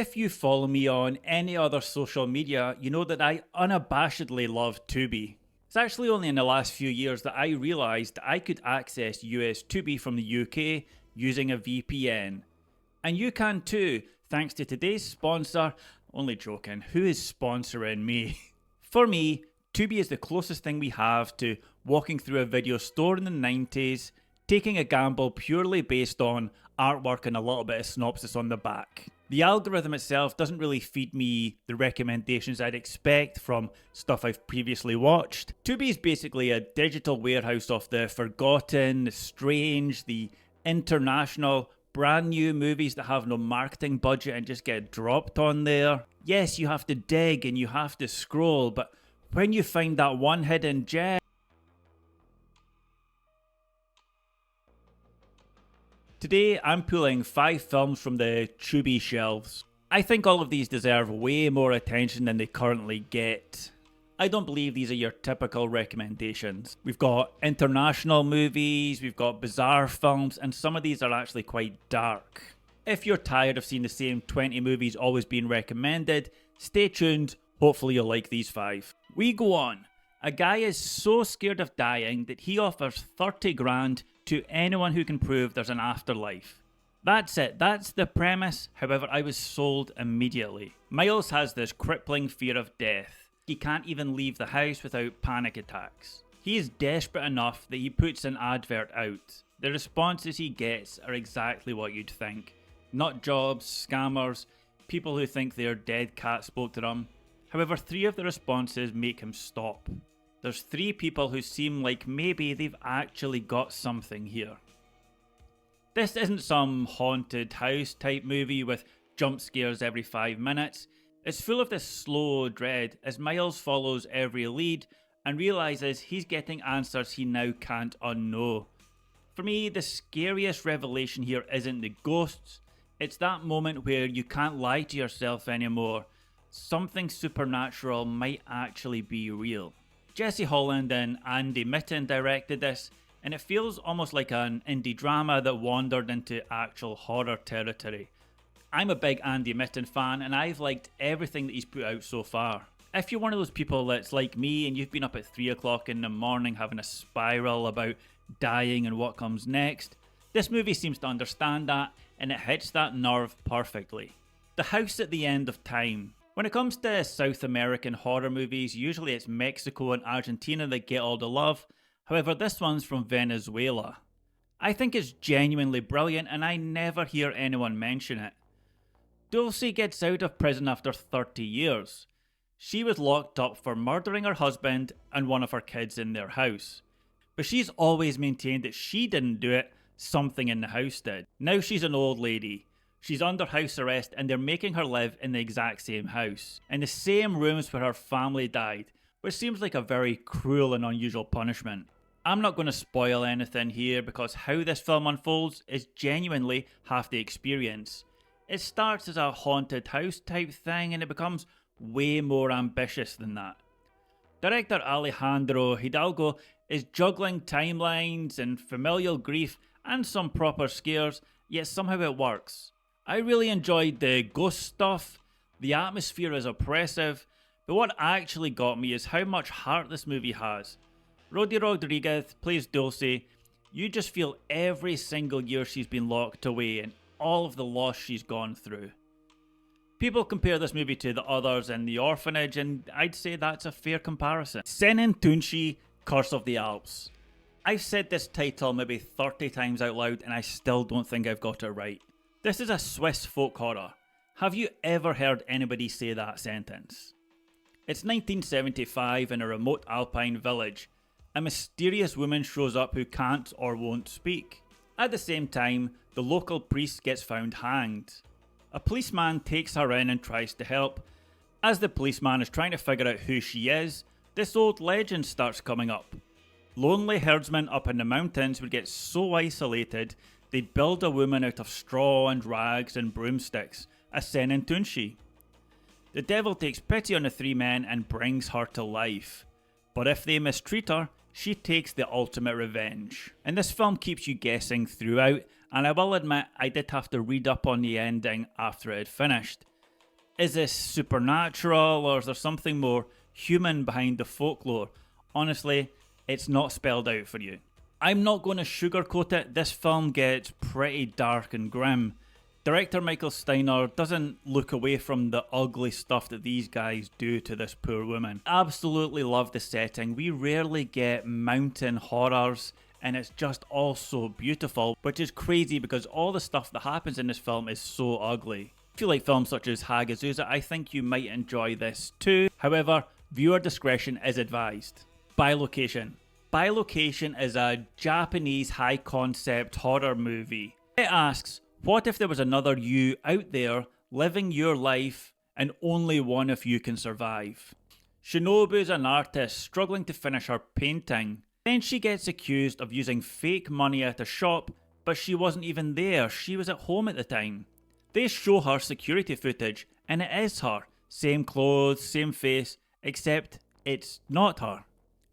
If you follow me on any other social media, you know that I unabashedly love Tubi. It's actually only in the last few years that I realised I could access US Tubi from the UK using a VPN. And you can too, thanks to today's sponsor. Only joking, who is sponsoring me? For me, Tubi is the closest thing we have to walking through a video store in the 90s, taking a gamble purely based on artwork and a little bit of synopsis on the back. The algorithm itself doesn't really feed me the recommendations I'd expect from stuff I've previously watched. Tubi is basically a digital warehouse of the forgotten, the strange, the international, brand new movies that have no marketing budget and just get dropped on there. Yes, you have to dig and you have to scroll, but when you find that one hidden gem, today I'm pulling 5 films from the Tubi shelves. I think all of these deserve way more attention than they currently get. I don't believe these are your typical recommendations. We've got international movies, we've got bizarre films, and some of these are actually quite dark. If you're tired of seeing the same 20 movies always being recommended, stay tuned, hopefully you'll like these 5. We go on. A guy is so scared of dying that he offers 30 grand to anyone who can prove there's an afterlife. That's it, that's the premise, however I was sold immediately. Miles has this crippling fear of death. He can't even leave the house without panic attacks. He is desperate enough that he puts an advert out. The responses he gets are exactly what you'd think. Nut jobs, scammers, people who think their dead cat spoke to them. However, 3 of the responses make him stop. There's 3 people who seem like maybe they've actually got something here. This isn't some haunted house type movie with jump scares every 5 minutes. It's full of this slow dread as Miles follows every lead and realises he's getting answers he now can't unknow. For me, the scariest revelation here isn't the ghosts, it's that moment where you can't lie to yourself anymore. Something supernatural might actually be real. Jesse Holland and Andy Mitten directed this, and it feels almost like an indie drama that wandered into actual horror territory. I'm a big Andy Mitten fan and I've liked everything that he's put out so far. If you're one of those people that's like me and you've been up at 3 o'clock in the morning having a spiral about dying and what comes next, this movie seems to understand that and it hits that nerve perfectly. The House at the End of Time. When it comes to South American horror movies, usually it's Mexico and Argentina that get all the love. However, this one's from Venezuela. I think it's genuinely brilliant and I never hear anyone mention it. Dulce gets out of prison after 30 years. She was locked up for murdering her husband and one of her kids in their house. But she's always maintained that she didn't do it, something in the house did. Now she's an old lady. She's under house arrest and they're making her live in the exact same house, in the same rooms where her family died, which seems like a very cruel and unusual punishment. I'm not going to spoil anything here because how this film unfolds is genuinely half the experience. It starts as a haunted house type thing and it becomes way more ambitious than that. Director Alejandro Hidalgo is juggling timelines and familial grief and some proper scares, yet somehow it works. I really enjoyed the ghost stuff, the atmosphere is oppressive, but what actually got me is how much heart this movie has. Rodi Rodriguez plays Dulce. You just feel every single year she's been locked away and all of the loss she's gone through. People compare this movie to the others in The Orphanage, and I'd say that's a fair comparison. Senin Tunci, Curse of the Alps. I've said this title maybe 30 times out loud and I still don't think I've got it right. This is a Swiss folk horror. Have you ever heard anybody say that sentence? It's 1975 in a remote alpine village. A mysterious woman shows up who can't or won't speak. At the same time, the local priest gets found hanged. A policeman takes her in and tries to help. As the policeman is trying to figure out who she is, this old legend starts coming up. Lonely herdsmen up in the mountains would get so isolated, they'd build a woman out of straw and rags and broomsticks, a Senin Tunci. The devil takes pity on the 3 men and brings her to life. But if they mistreat her, she takes the ultimate revenge. And this film keeps you guessing throughout, and I will admit I did have to read up on the ending after it had finished. Is this supernatural, or is there something more human behind the folklore? Honestly, it's not spelled out for you. I'm not going to sugarcoat it, this film gets pretty dark and grim. Director Michael Steiner doesn't look away from the ugly stuff that these guys do to this poor woman. Absolutely love the setting. We rarely get mountain horrors, and it's just all so beautiful, which is crazy because all the stuff that happens in this film is so ugly. If you like films such as Hagazusa, I think you might enjoy this too. However, viewer discretion is advised. Bilocation. Bilocation is a Japanese high concept horror movie. It asks, what if there was another you out there living your life and only one of you can survive? Shinobu's an artist struggling to finish her painting. Then she gets accused of using fake money at a shop, but she wasn't even there, she was at home at the time. They show her security footage, and it is her. Same clothes, same face, except it's not her.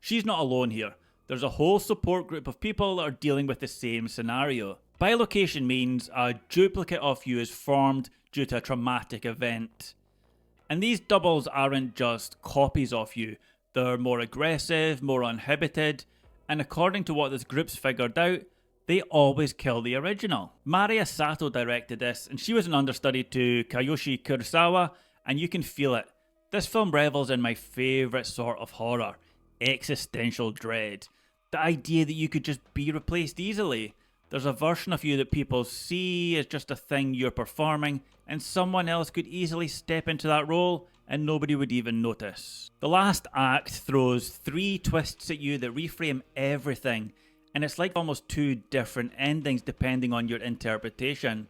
She's not alone here. There's a whole support group of people that are dealing with the same scenario. Bilocation means a duplicate of you is formed due to a traumatic event. And these doubles aren't just copies of you. They're more aggressive, more uninhibited, and according to what this group's figured out, they always kill the original. Maria Sato directed this, and she was an understudy to Kiyoshi Kurosawa, and you can feel it. This film revels in my favourite sort of horror, existential dread. The idea that you could just be replaced easily. There's a version of you that people see as just a thing you're performing, and someone else could easily step into that role and nobody would even notice. The last act throws 3 twists at you that reframe everything, and it's like almost 2 different endings depending on your interpretation.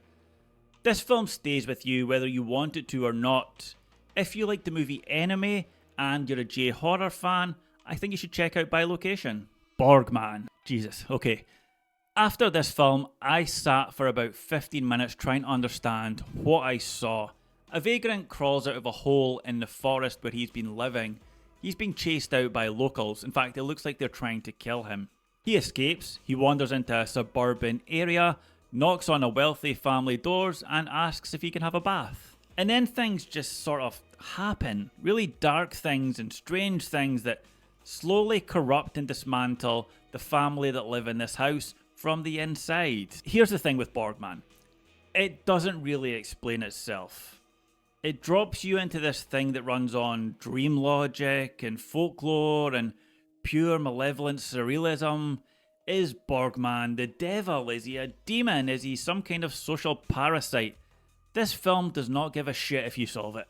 This film stays with you whether you want it to or not. If you like the movie Enemy and you're a J-horror fan, I think you should check out Bilocation. Borgman. Jesus, okay. After this film, I sat for about 15 minutes trying to understand what I saw. A vagrant crawls out of a hole in the forest where he's been living. He's being chased out by locals. In fact, it looks like they're trying to kill him. He escapes, he wanders into a suburban area, knocks on a wealthy family doors and asks if he can have a bath. And then things just sort of happen. Really dark things and strange things that slowly corrupt and dismantle the family that live in this house from the inside. Here's the thing with Borgman. It doesn't really explain itself. It drops you into this thing that runs on dream logic and folklore and pure malevolent surrealism. Is Borgman the devil? Is he a demon? Is he some kind of social parasite? This film does not give a shit if you solve it.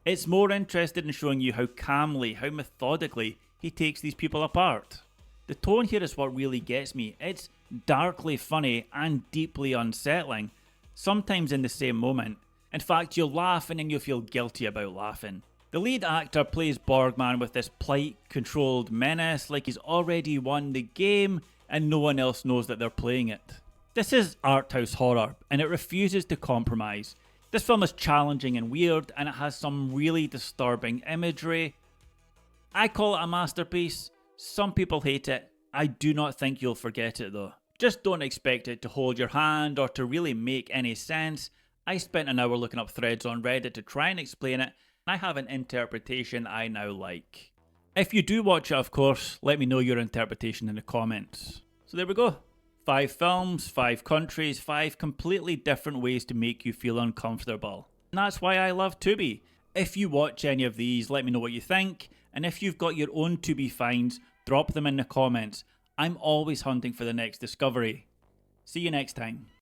It's more interested in showing you how calmly, how methodically he takes these people apart. The tone here is what really gets me. It's darkly funny and deeply unsettling, sometimes in the same moment. In fact, you'll laugh and then you'll feel guilty about laughing. The lead actor plays Borgman with this polite, controlled menace, like he's already won the game and no one else knows that they're playing it. This is arthouse horror, and it refuses to compromise. This film is challenging and weird, and it has some really disturbing imagery. I call it a masterpiece. Some people hate it. I do not think you'll forget it though. Just don't expect it to hold your hand or to really make any sense. I spent an hour looking up threads on Reddit to try and explain it, and I have an interpretation I now like. If you do watch it, of course, let me know your interpretation in the comments. So there we go. 5 films, 5 countries, 5 completely different ways to make you feel uncomfortable. And that's why I love Tubi. If you watch any of these, let me know what you think. And if you've got your own Tubi finds, drop them in the comments. I'm always hunting for the next discovery. See you next time.